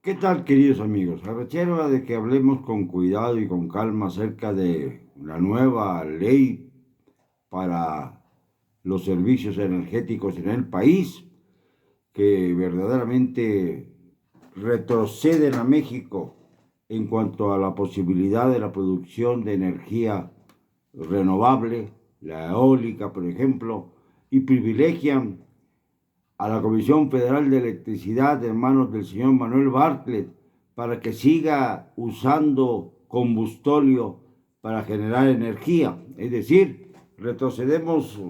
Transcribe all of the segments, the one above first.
¿Qué tal, queridos amigos? A reserva de que hablemos con cuidado y con calma acerca de la nueva ley para los servicios energéticos en el país, que verdaderamente retroceden a México en cuanto a la posibilidad de la producción de energía renovable, la eólica, por ejemplo, y privilegian a la Comisión Federal de Electricidad en manos del señor Manuel Bartlett para que siga usando combustóleo para generar energía. Es decir, retrocedemos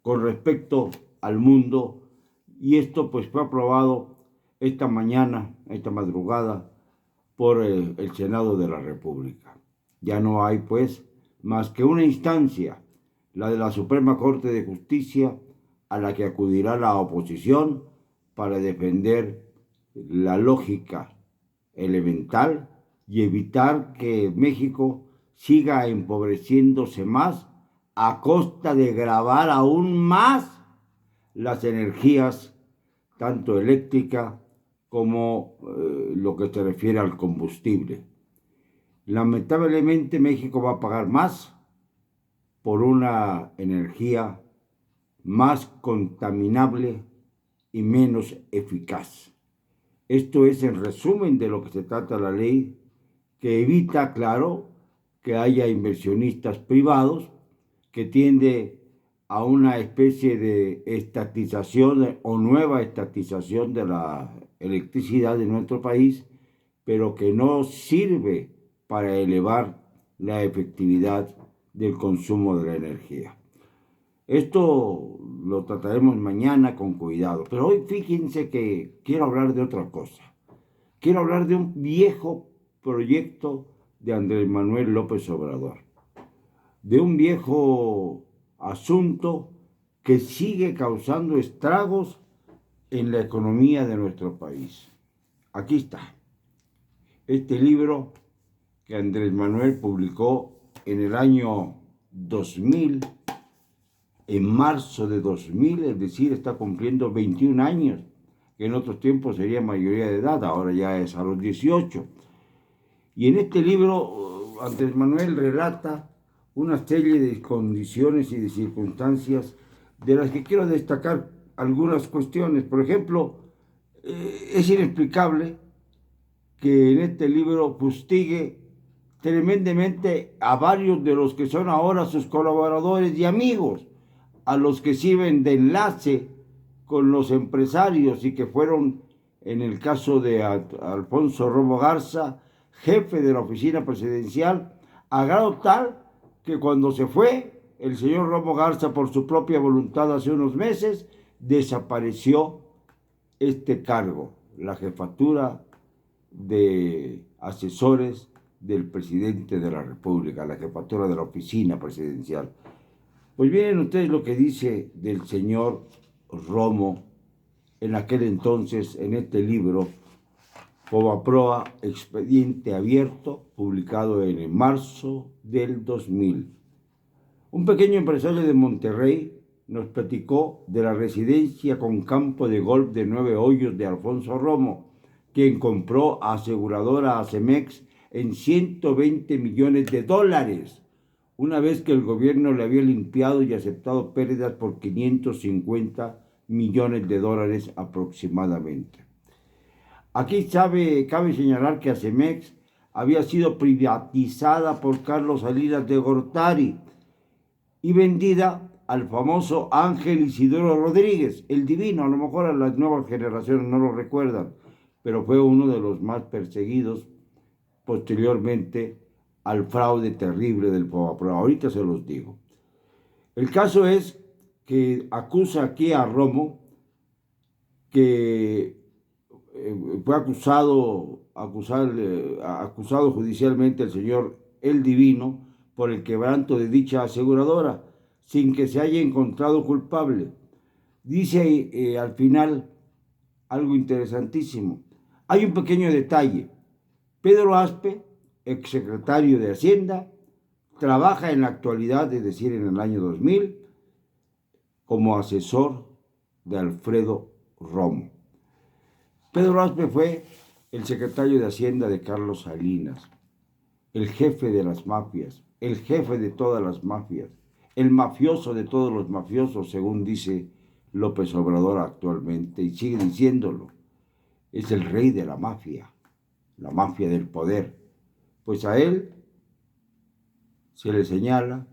con respecto al mundo y esto pues fue aprobado esta mañana, esta madrugada, por el Senado de la República. Ya no hay pues más que una instancia, la de la Suprema Corte de Justicia, a la que acudirá la oposición para defender la lógica elemental y evitar que México siga empobreciéndose más a costa de gravar aún más las energías, tanto eléctrica como lo que se refiere al combustible. Lamentablemente México va a pagar más por una energía más contaminable y menos eficaz. Esto es el resumen de lo que se trata la ley, que evita, claro, que haya inversionistas privados, que tiende a una especie de estatización o nueva estatización de la electricidad de nuestro país, pero que no sirve para elevar la efectividad del consumo de la energía. Esto lo trataremos mañana con cuidado, pero hoy fíjense que quiero hablar de otra cosa. Quiero hablar de un viejo proyecto de Andrés Manuel López Obrador, de un viejo asunto que sigue causando estragos en la economía de nuestro país. Aquí está, este libro que Andrés Manuel publicó en el año 2000, en marzo de 2000, es decir, está cumpliendo 21 años, que en otros tiempos sería mayoría de edad, ahora ya es a los 18. Y en este libro, Andrés Manuel relata una serie de condiciones y de circunstancias de las que quiero destacar algunas cuestiones. Por ejemplo, es inexplicable que en este libro fustigue tremendamente a varios de los que son ahora sus colaboradores y amigos, a los que sirven de enlace con los empresarios y que fueron, en el caso de Alfonso Romo Garza, jefe de la oficina presidencial, a grado tal que cuando se fue el señor Romo Garza por su propia voluntad hace unos meses, desapareció este cargo, la jefatura de asesores del presidente de la República, la jefatura de la oficina presidencial. Pues miren ustedes lo que dice del señor Romo en aquel entonces, en este libro, Fobaproa, expediente abierto, publicado en marzo del 2000. Un pequeño empresario de Monterrey nos platicó de la residencia con campo de golf de 9 hoyos de Alfonso Romo, quien compró a aseguradora a Cemex en 120 millones de dólares, una vez que el gobierno le había limpiado y aceptado pérdidas por 550 millones de dólares aproximadamente. Aquí cabe señalar que Cemex había sido privatizada por Carlos Salinas de Gortari y vendida al famoso Ángel Isidoro Rodríguez, el divino. A lo mejor a las nuevas generaciones no lo recuerdan, pero fue uno de los más perseguidos posteriormente al fraude terrible del Fobaproa. Ahorita se los digo. El caso es que acusa aquí a Romo, que fue acusado judicialmente el señor El Divino por el quebranto de dicha aseguradora, sin que se haya encontrado culpable. Dice al final algo interesantísimo. Hay un pequeño detalle. Pedro Aspe, exsecretario de Hacienda, trabaja en la actualidad, es decir, en el año 2000, como asesor de Alfredo Romo. Pedro Aspe fue el secretario de Hacienda de Carlos Salinas, el jefe de las mafias, el jefe de todas las mafias, el mafioso de todos los mafiosos, según dice López Obrador actualmente, y sigue diciéndolo. Es el rey de la mafia del poder. Pues a él se le señala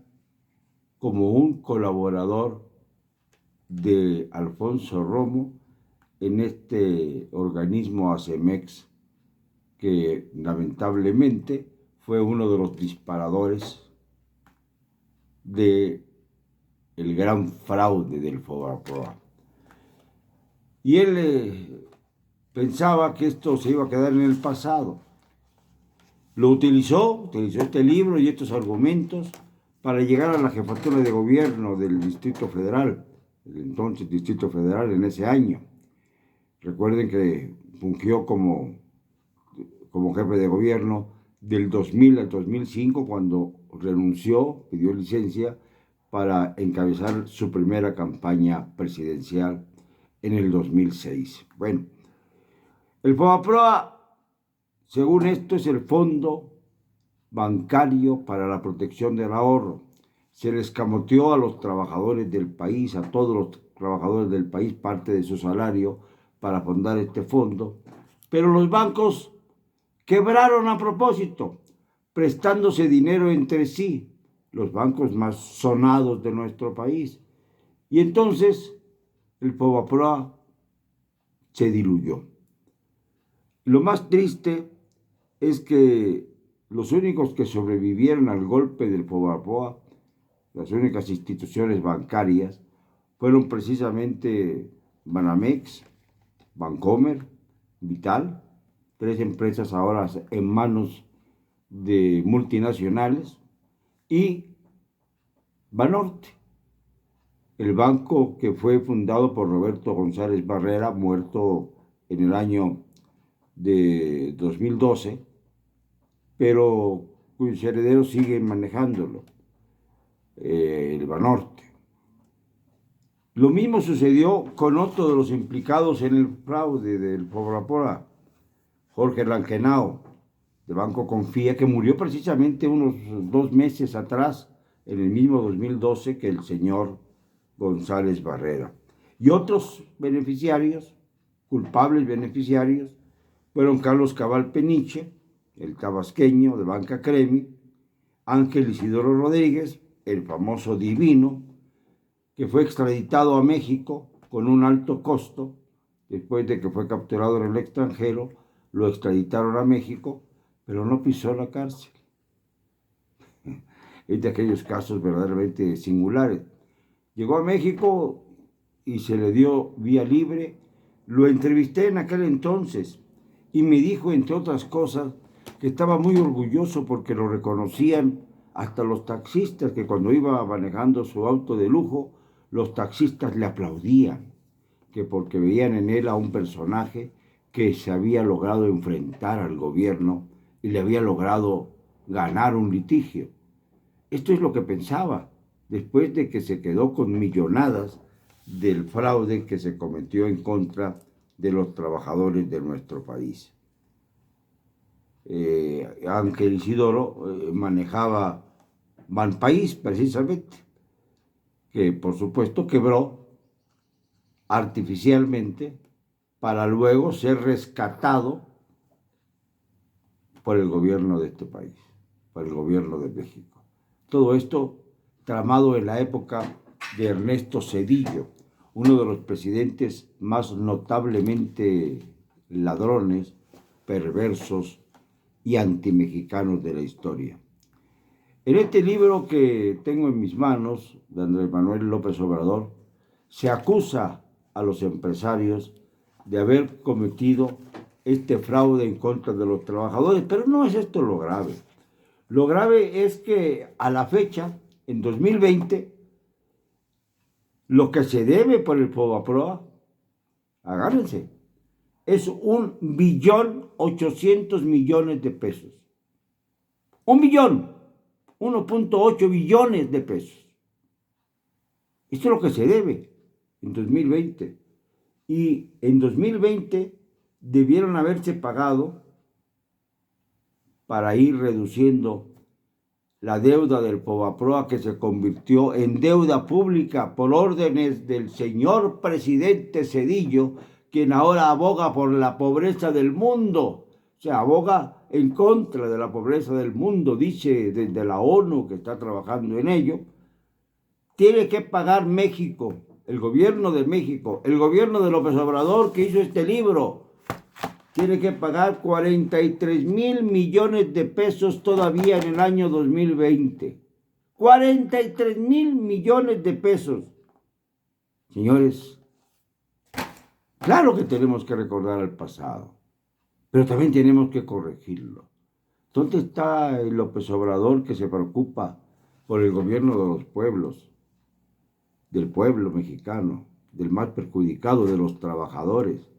como un colaborador de Alfonso Romo en este organismo ACEMEX, que lamentablemente fue uno de los disparadores del gran fraude del FOBAPROA. Y él pensaba que esto se iba a quedar en el pasado. Lo utilizó este libro y estos argumentos para llegar a la jefatura de gobierno del Distrito Federal, el entonces Distrito Federal en ese año. Recuerden que fungió como jefe de gobierno del 2000 al 2005, cuando renunció, pidió licencia para encabezar su primera campaña presidencial en el 2006. Bueno, el FOBAPROA, según esto, es el Fondo Bancario para la Protección del Ahorro. Se les escamoteó a los trabajadores del país, a todos los trabajadores del país, parte de su salario para fundar este fondo, pero los bancos quebraron a propósito, prestándose dinero entre sí, los bancos más sonados de nuestro país. Y entonces el FOBAPROA se diluyó. Lo más triste es que los únicos que sobrevivieron al golpe del FOBAPROA, las únicas instituciones bancarias, fueron precisamente Banamex, Bancomer, Vital, 3 empresas ahora en manos de multinacionales, y Banorte, el banco que fue fundado por Roberto González Barrera, muerto en el año de 2012, pero cuyos herederos siguen manejándolo, el Banorte. Lo mismo sucedió con otro de los implicados en el fraude del FOBAPROA, Jorge Lankenau, de Banco Confía, que murió precisamente unos 2 meses atrás, en el mismo 2012, que el señor González Barrera. Y otros beneficiarios, culpables beneficiarios, fueron Carlos Cabal Peniche, el tabasqueño de Banca Cremi, Ángel Isidoro Rodríguez, el famoso Divino, que fue extraditado a México con un alto costo, después de que fue capturado en el extranjero, lo extraditaron a México, pero no pisó la cárcel. Es de aquellos casos verdaderamente singulares. Llegó a México y se le dio vía libre. Lo entrevisté en aquel entonces y me dijo, entre otras cosas, que estaba muy orgulloso porque lo reconocían hasta los taxistas, que cuando iba manejando su auto de lujo, los taxistas le aplaudían, que porque veían en él a un personaje que se había logrado enfrentar al gobierno y le había logrado ganar un litigio. Esto es lo que pensaba, después de que se quedó con millonadas del fraude que se cometió en contra de los trabajadores de nuestro país. Ángel Isidoro manejaba Banpaís, precisamente, que por supuesto quebró artificialmente para luego ser rescatado por el gobierno de este país, por el gobierno de México. Todo esto tramado en la época de Ernesto Zedillo, uno de los presidentes más notablemente ladrones, perversos y antimexicanos de la historia. En este libro que tengo en mis manos, de Andrés Manuel López Obrador, se acusa a los empresarios de haber cometido este fraude en contra de los trabajadores, pero no es esto lo grave. Lo grave es que a la fecha, en 2020, lo que se debe por el FOBAPROA, agárrense, es 1.800.000.000 de pesos. 1.8 billones de pesos. Esto es lo que se debe en 2020. Y en 2020 debieron haberse pagado para ir reduciendo la deuda del Fobaproa, que se convirtió en deuda pública por órdenes del señor presidente Zedillo, quien ahora aboga por la pobreza del mundo. O sea, aboga en contra de la pobreza del mundo, dice desde la ONU que está trabajando en ello. Tiene que pagar México, el gobierno de México, el gobierno de López Obrador, que hizo este libro, tiene que pagar 43,000 millones de pesos todavía en el año 2020. 43,000 millones de pesos. Señores, claro que tenemos que recordar el pasado, pero también tenemos que corregirlo. ¿Dónde está el López Obrador que se preocupa por el gobierno de los pueblos, del pueblo mexicano, del más perjudicado, de los trabajadores?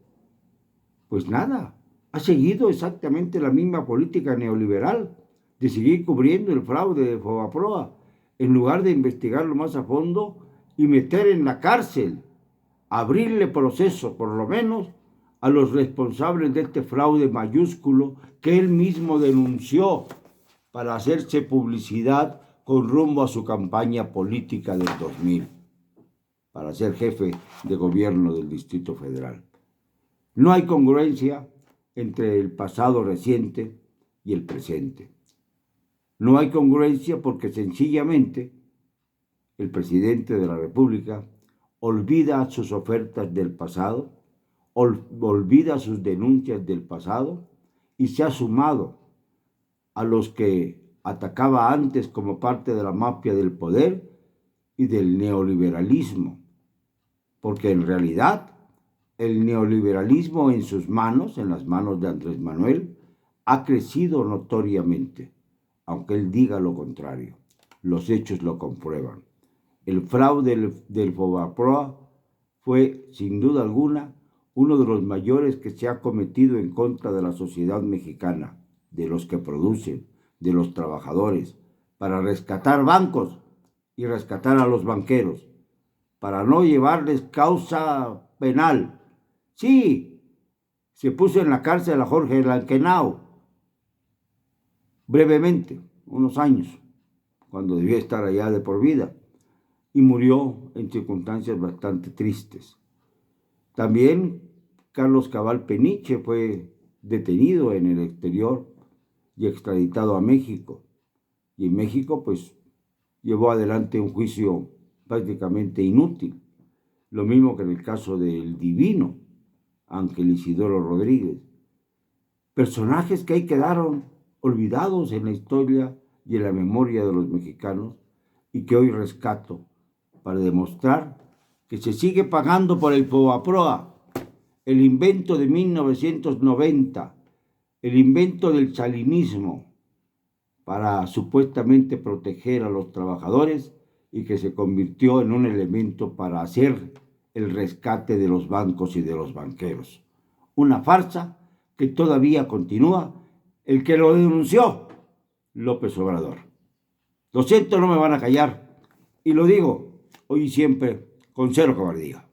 Pues nada, ha seguido exactamente la misma política neoliberal de seguir cubriendo el fraude de Fobaproa, en lugar de investigarlo más a fondo y meter en la cárcel, abrirle proceso, por lo menos, a los responsables de este fraude mayúsculo que él mismo denunció para hacerse publicidad con rumbo a su campaña política del 2000, para ser jefe de gobierno del Distrito Federal. No hay congruencia entre el pasado reciente y el presente. No hay congruencia porque sencillamente el presidente de la República olvida sus ofertas del pasado, olvida sus denuncias del pasado y se ha sumado a los que atacaba antes como parte de la mafia del poder y del neoliberalismo, porque en realidad el neoliberalismo en sus manos, en las manos de Andrés Manuel, ha crecido notoriamente, aunque él diga lo contrario. Los hechos lo comprueban. El fraude del Fobaproa fue, sin duda alguna, uno de los mayores que se ha cometido en contra de la sociedad mexicana, de los que producen, de los trabajadores, para rescatar bancos y rescatar a los banqueros, para no llevarles causa penal. Sí, se puso en la cárcel a Jorge Lankenau, brevemente, unos años, cuando debió estar allá de por vida, y murió en circunstancias bastante tristes. También Carlos Cabal Peniche fue detenido en el exterior y extraditado a México. Y en México, pues, llevó adelante un juicio prácticamente inútil. Lo mismo que en el caso del Divino, Ángel Isidoro Rodríguez. Personajes que ahí quedaron olvidados en la historia y en la memoria de los mexicanos y que hoy rescato para demostrar que se sigue pagando por el Fobaproa, el invento de 1990, el invento del salinismo, para supuestamente proteger a los trabajadores y que se convirtió en un elemento para hacer el rescate de los bancos y de los banqueros. Una farsa que todavía continúa. El que lo denunció, López Obrador. Lo siento, no me van a callar. Y lo digo hoy y siempre con cero cobardía.